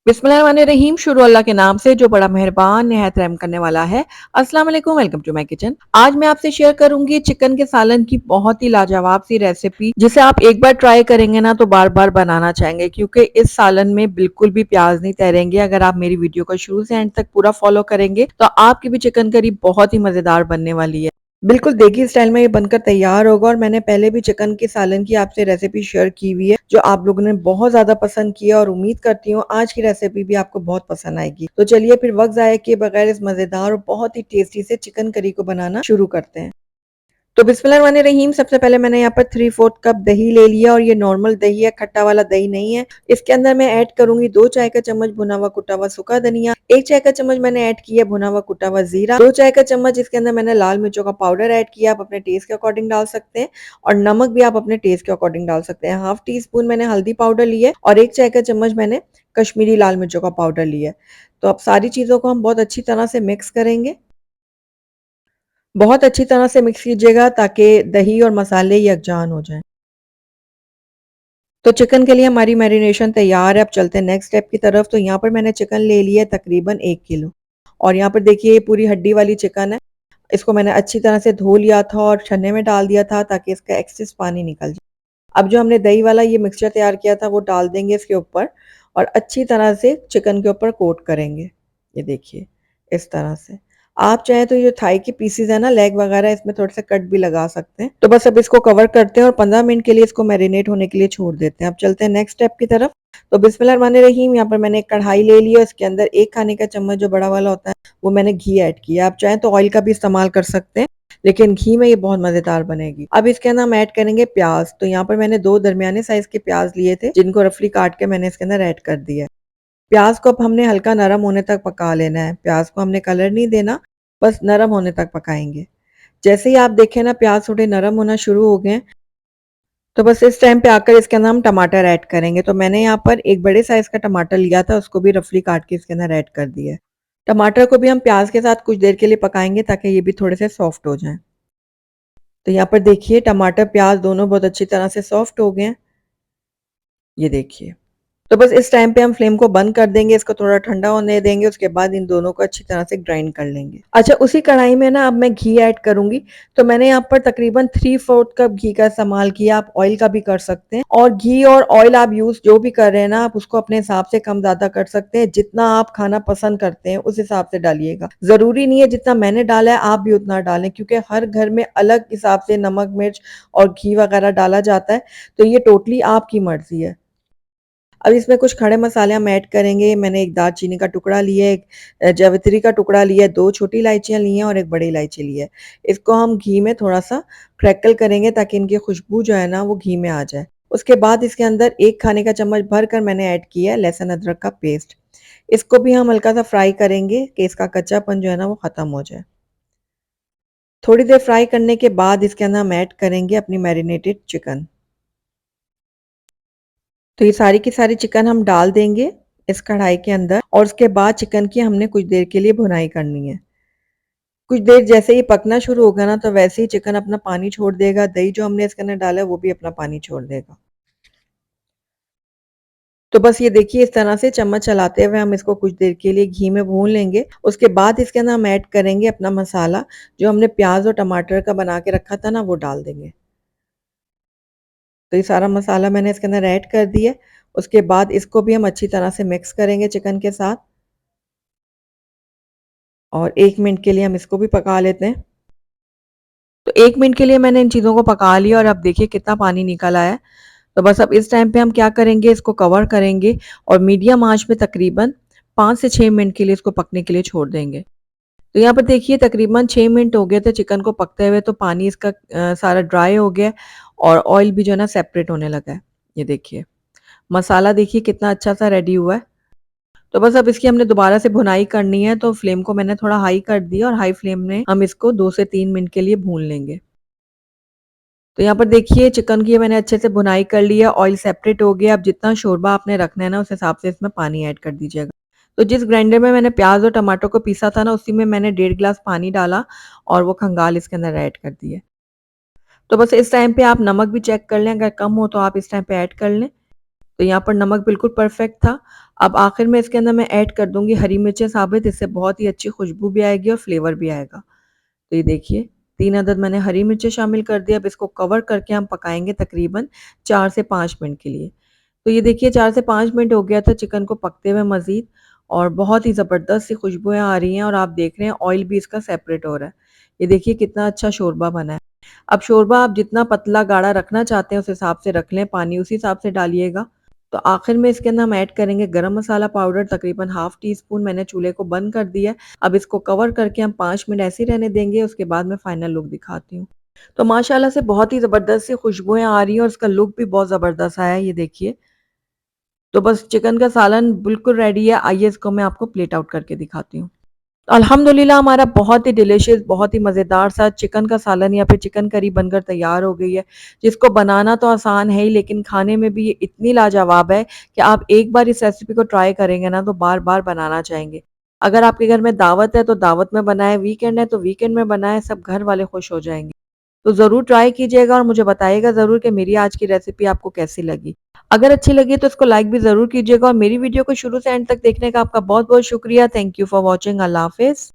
बिस्मिल्लाहिर्रहमानिर्रहीम। शुरू अल्लाह के नाम से जो बड़ा मेहरबान निहायत रहम करने वाला है। अस्सलाम वालेकुम, वेलकम टू माय किचन। आज मैं आपसे शेयर करूंगी चिकन के सालन की बहुत ही लाजवाब सी रेसिपी, जिसे आप एक बार ट्राई करेंगे ना तो बार बार बनाना चाहेंगे, क्योंकि इस सालन में बिल्कुल भी प्याज नहीं तैरेंगे। अगर आप मेरी वीडियो को शुरू से एंड तक पूरा फॉलो करेंगे तो आपकी भी चिकन करी बहुत ही मजेदार बनने वाली है। बिल्कुल देगी स्टाइल में ये बनकर तैयार होगा। और मैंने पहले भी चिकन के सालन की आपसे रेसिपी शेयर की हुई है, जो आप लोगों ने बहुत ज़्यादा पसंद किया, और उम्मीद करती हूँ आज की रेसिपी भी आपको बहुत पसंद आएगी। तो चलिए फिर वक्त ज़ाया किए बगैर इस मज़ेदार और बहुत ही टेस्टी से चिकन करी को बनाना शुरू करते हैं। तो बिस्मिल्लाहिर्रहमानिर्रहीम। सबसे पहले मैंने यहाँ पर 3/4 कप दही ले लिया, और ये नॉर्मल दही है, खट्टा वाला दही नहीं है। इसके अंदर मैं ऐड करूंगी 2 चाय का चम्मच भुना हुआ कुटा हुआ सूखा धनिया, 1 चाय का चम्मच मैंने ऐड किया भुना हुआ कुटा हुआ जीरा, 2 चाय का चम्मच इसके अंदर मैंने लाल मिर्चों का पाउडर ऐड किया। आप अपने टेस्ट के अकॉर्डिंग डाल सकते हैं, और नमक भी आप अपने टेस्ट के अकॉर्डिंग डाल सकते हैं। हाफ टी स्पून मैंने हल्दी पाउडर लिया है, और 1 चाय का चम्मच मैंने कश्मीरी लाल मिर्चों का पाउडर लिया है। तो अब सारी चीजों को हम बहुत अच्छी तरह से मिक्स करेंगे। बहुत अच्छी तरह से मिक्स कीजिएगा ताकि दही और मसाले यकजान हो जाएं। तो चिकन के लिए हमारी मैरिनेशन तैयार है। अब चलते हैं नेक्स्ट स्टेप की तरफ। तो यहाँ पर मैंने चिकन ले लिया है तकरीबन 1 किलो, और यहाँ पर देखिए ये पूरी हड्डी वाली चिकन है। इसको मैंने अच्छी तरह से धो लिया था और छन्ने में डाल दिया था ताकि इसका एक्सेस पानी निकल जाए। अब जो हमने दही वाला ये मिक्सचर तैयार किया था वो डाल देंगे इसके ऊपर, और अच्छी तरह से चिकन के ऊपर कोट करेंगे। ये देखिए इस तरह से। आप चाहे तो ये थाई के पीसेज है ना, लेग वगैरह, इसमें थोड़ा सा कट भी लगा सकते हैं। तो बस अब इसको कवर करते हैं और 15 मिनट के लिए इसको मैरिनेट होने के लिए छोड़ देते हैं। अब चलते हैं नेक्स्ट स्टेप की तरफ। तो बिस्मिल्लाहिर्रहमानिर्रहीम। यहाँ पर मैंने एक कढ़ाई ले ली है, इसके अंदर 1 खाने का चम्मच जो बड़ा वाला होता है वो मैंने घी ऐड किया। आप चाहें तो ऑयल का भी इस्तेमाल कर सकते हैं, लेकिन घी में ये बहुत मजेदार बनेगी। अब इसके अंदर हम ऐड करेंगे प्याज। तो यहाँ पर मैंने 2 दरमियाने साइज के प्याज लिए थे, जिनको रफली काट के मैंने इसके अंदर ऐड कर दिया है। प्याज को अब हमने हल्का नरम होने तक पका लेना है। प्याज को हमने कलर नहीं देना, बस नरम होने तक पकाएंगे। जैसे ही आप देखें ना प्याज थोड़े नरम होना शुरू हो गए, तो बस इस टाइम पे आकर इसके अंदर हम टमाटर ऐड करेंगे। तो मैंने यहाँ पर एक बड़े साइज का टमाटर लिया था, उसको भी रफली काट के इसके अंदर ऐड कर दिया है। टमाटर को भी हम प्याज के साथ कुछ देर के लिए पकाएंगे ताकि ये भी थोड़े से सॉफ्ट हो जाएं। तो यहाँ पर देखिए टमाटर प्याज दोनों बहुत अच्छी तरह से सॉफ्ट हो गए हैं। ये देखिए। तो बस इस टाइम पे हम फ्लेम को बंद कर देंगे, इसको थोड़ा ठंडा होने देंगे, उसके बाद इन दोनों को अच्छी तरह से ग्राइंड कर लेंगे। अच्छा, उसी कढ़ाई में ना अब मैं घी ऐड करूंगी। तो मैंने यहाँ पर तकरीबन 3/4 कप घी का इस्तेमाल किया। आप ऑयल का भी कर सकते हैं, और घी और ऑयल आप यूज जो भी कर रहे हैं ना, आप उसको अपने हिसाब से कम ज्यादा कर सकते हैं। जितना आप खाना पसंद करते हैं उस हिसाब से डालिएगा। जरूरी नहीं है जितना मैंने डाला है आप भी उतना डालें, क्योंकि हर घर में अलग हिसाब से नमक मिर्च और घी वगैरह डाला जाता है। तो ये टोटली आपकी मर्जी है। अब इसमें कुछ खड़े मसाले हम ऐड करेंगे। मैंने एक दालचीनी का टुकड़ा लिया है, एक जावित्री का टुकड़ा लिया है, 2 छोटी इलायचियाँ ली हैं, और एक बड़ी इलायची ली है। इसको हम घी में थोड़ा सा क्रैकल करेंगे ताकि इनकी खुशबू जो है ना वो घी में आ जाए। उसके बाद इसके अंदर 1 खाने का चम्मच भर कर मैंने ऐड किया है लहसुन अदरक का पेस्ट। इसको भी हम हल्का सा फ्राई करेंगे कि इसका कच्चापन जो है ना वो खत्म हो जाए। थोड़ी देर फ्राई करने के बाद इसके अंदर हम ऐड करेंगे अपनी मैरिनेटेड चिकन। तो ये सारी की सारी चिकन हम डाल देंगे इस कढ़ाई के अंदर, और उसके बाद चिकन की हमने कुछ देर के लिए भुनाई करनी है। कुछ देर जैसे ही पकना शुरू होगा ना, तो वैसे ही चिकन अपना पानी छोड़ देगा। दही जो हमने इसके अंदर डाला है वो भी अपना पानी छोड़ देगा। तो बस ये देखिए इस तरह से चम्मच चलाते हुए हम इसको कुछ देर के लिए घी में भून लेंगे। उसके बाद इसके अंदर हम ऐड करेंगे अपना मसाला, जो हमने प्याज और टमाटर का बना के रखा था ना वो डाल देंगे। तो ये सारा मसाला मैंने इसके अंदर ऐड कर दिया। उसके बाद इसको भी हम अच्छी तरह से मिक्स करेंगे चिकन के साथ, और 1 मिनट के लिए हम इसको भी पका लेते हैं। तो 1 मिनट के लिए मैंने इन चीज़ों को पका लिया, और अब देखिए कितना पानी निकल आया है। तो बस अब इस टाइम पे हम क्या करेंगे, इसको कवर करेंगे और मीडियम आंच पे तकरीबन 5 से 6 मिनट के लिए इसको पकने के लिए छोड़ देंगे। तो यहाँ पर देखिए तकरीबन 6 मिनट हो गए थे चिकन को पकते हुए, तो पानी इसका सारा ड्राई हो गया, और ऑयल भी जो है ना सेपरेट होने लगा है। ये देखिए मसाला देखिए कितना अच्छा सा रेडी हुआ है। तो बस अब इसकी हमने दोबारा से भुनाई करनी है, तो फ्लेम को मैंने थोड़ा हाई कर दिया, और हाई फ्लेम में हम इसको 2 से 3 मिनट के लिए भून लेंगे। तो यहाँ पर देखिए चिकन की मैंने अच्छे से भुनाई कर लिया, ऑयल सेपरेट हो गया। अब जितना शोरबा आपने रखना है ना उस हिसाब से इसमें पानी ऐड कर दीजिएगा। तो जिस ग्राइंडर में मैंने प्याज और टमाटर को पीसा था ना, उसी में मैंने 1.5 गिलास पानी डाला, और वो खंगाल इसके अंदर ऐड कर दिए। तो बस इस टाइम पे आप नमक भी चेक कर लें, अगर कम हो तो आप इस टाइम पे ऐड कर लें। तो यहाँ पर नमक बिल्कुल परफेक्ट था। अब आखिर में इसके अंदर मैं ऐड कर दूँगी हरी मिर्चें साबित, इससे बहुत ही अच्छी खुशबू भी आएगी और फ्लेवर भी आएगा। तो ये देखिए 3 अदद मैंने हरी मिर्चें शामिल कर दिया। अब इसको कवर करके हम पकाएँगे तकरीबन 4 से 5 मिनट के लिए। तो ये देखिए 4 से 5 मिनट हो गया था चिकन को पकते हुए मज़ीद और बहुत ही ज़बरदस्त सी खुशबुएँ आ रही हैं और आप देख रहे हैं ऑयल भी इसका सेपरेट हो रहा है। ये देखिए कितना अच्छा शोरबा बना है। अब शोरबा आप जितना पतला गाढ़ा रखना चाहते हैं उस हिसाब से रख लें, पानी उसी हिसाब से डालिएगा। तो आखिर में इसके अंदर हम ऐड करेंगे गरम मसाला पाउडर तकरीबन हाफ़ टी स्पून। मैंने चूल्हे को बंद कर दिया है। अब इसको कवर करके हम 5 मिनट ऐसे ही रहने देंगे, उसके बाद मैं फाइनल लुक दिखाती हूँ। तो माशाल्लाह से बहुत ही ज़बरदस्त सी खुशबुएँ आ रही हैं और इसका लुक भी बहुत ज़बरदस्त आया है, ये देखिए। तो बस चिकन का सालन बिल्कुल रेडी है। आइए इसको मैं आपको प्लेट आउट करके दिखाती हूँ। अल्हम्दुलिल्लाह हमारा बहुत ही डिलीशियस, बहुत ही मज़ेदार सा चिकन का सालन या फिर चिकन करी बनकर तैयार हो गई है, जिसको बनाना तो आसान है ही लेकिन खाने में भी ये इतनी लाजवाब है कि आप एक बार इस रेसिपी को ट्राई करेंगे ना तो बार-बार बनाना चाहेंगे। अगर आपके घर में दावत है तो दावत में बनाएँ, वीकेंड है तो वीकेंड में बनाएँ, सब घर वाले खुश हो जाएँगे। तो ज़रूर ट्राई कीजिएगा और मुझे बताइएगा ज़रूर कि मेरी आज की रेसिपी आपको कैसी लगी। अगर अच्छी लगी तो इसको लाइक भी ज़रूर कीजिएगा और मेरी वीडियो को शुरू से एंड तक देखने का आपका बहुत-बहुत शुक्रिया। Thank you for watching. Allah हाफ़िज़।